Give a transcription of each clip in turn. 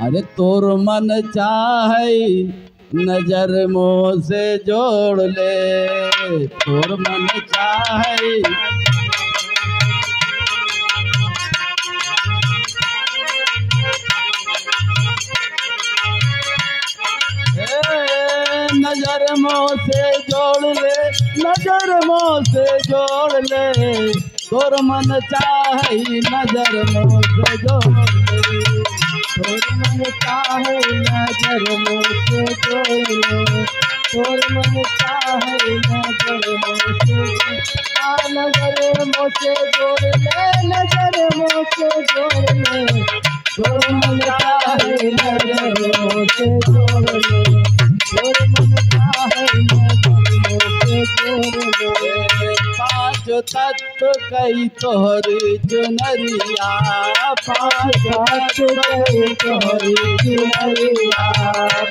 अरे तोर मन चाहे नजर मोह से जोड़ ले, तोर मन चाहे नजर मोह से जोड़ ले, नजर मोह से जोड़ ले, तोर मन चाहे नजर मोह से जोड़ ले, तोर मन चाहे नजर मोह से जोड़ ले, तोर मन चाहे नजर मोह से नजर मोह से जोड़ ले, नजर मोह से जोड़ ले, तोर मन चाहे नजर मोह से जोड़ ले, तोर मन चाहे नजर मोह से जोड़ ले। पाँच तत्व कई तोहरी चुनरिया, पाँच तत्व कई तोहरी चुनरिया,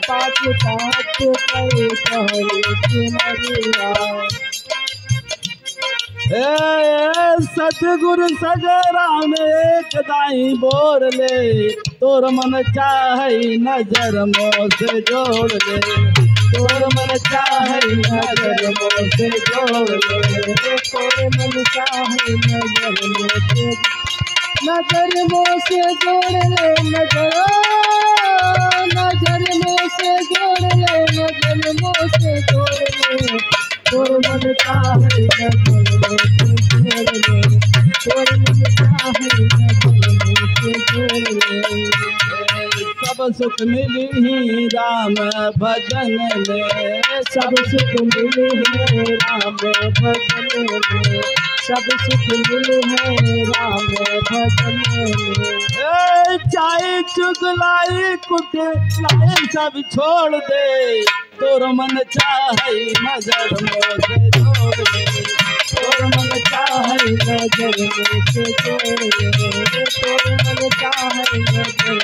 पाँच तत्व कई तोहरी चुनरिया। सतगुरु सजरा में एक दाई बोर ले, तोर मन चाहे नजर मोह से जोड़ ले, तोर मन चाहे नजर मोह से जोड़ ले, तोर मन चाहे नजर मोह से, नजर मोह से जोड़ ले, नजर मोह से जोड़ ले, नजर मोह से जोड़ ले, तोर मन चाहे नजर मोह से जोड़ ले, तोर मन चाहे नजर मोह से जोड़ ले। सब सुख मिली ही राम भजन में, सब सुख मिली है राम भजन में, सब सुख मिली है राम भजन में। चाहे चुगलाई कुटलाई सब छोड़ दे, तोर मन चाहे नजर मोह से जोड़ ले, तोर मन चाहे नजर मोह से जोड़ ले, तोर मन चाहे नजर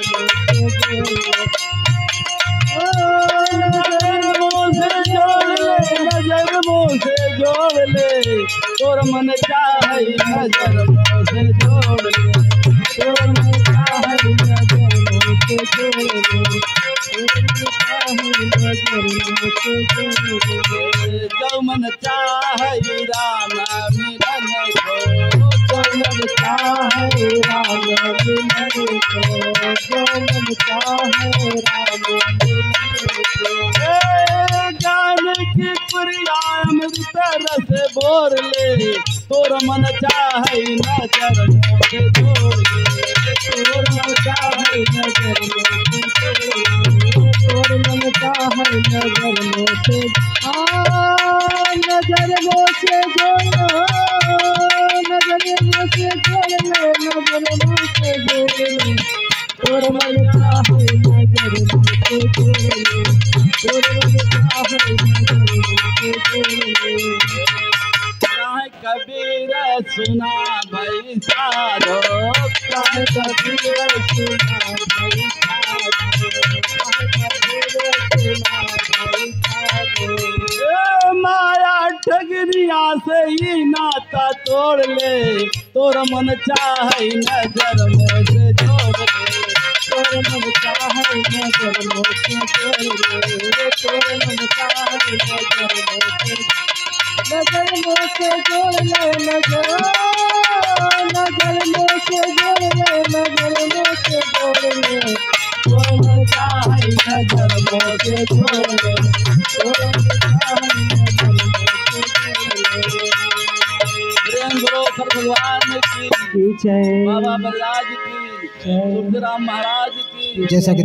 मोह से जोड़ ले, नजर मोह से जोड़ ले, नजर मोह से जोड़ ले, तोर मन चाहे नजर मोह से जोड़ ले, तोर मन चाहे नजर मोह से जोड़ ले, जो मन चाहे राम मिलन को, जो मन चाहे राम मिलन को, जो मन चाहे राम मिलन को। ज्ञान की पुरिया अमृत रस बोर ले, तोर मन चाहे नजर मोह से जोड़ ले, तोर मन चाहे नजर मोह से जोड़ ले, तोर मन चाहे नजर मोह से, नजर मोह से जोड़, नजर मोह से जोड़ ले, नजर मोह से जोड़ ले, तोर मन चाहे नजर मोह से जोड़ ले, तोर मन चाहे नजर मोह से जोड़ ले। कबीर सुना भाई साधो, कबीर सुना भाई साधो, माया ठगरिया से ही नाता तोड़ ले, तोर मन चाहे नजर मोह से जोड़ ले, तोर मन चाहे नजर मोह से जोड़ ले, तोर मन चाहे नजर मोह से, नजर मोह से जोड़ ले, नजर मोह से जोड़ ले, नजर मोह से जोड़ ले, तोर मन चाहे नजर मोह से जोड़ ले, तोर मन चाहे नजर मोह से जोड़ ले। प्रेम गुरु सर भगवान की जय, बाबा बलराज की, तुलसीराम महाराज की जैसा कि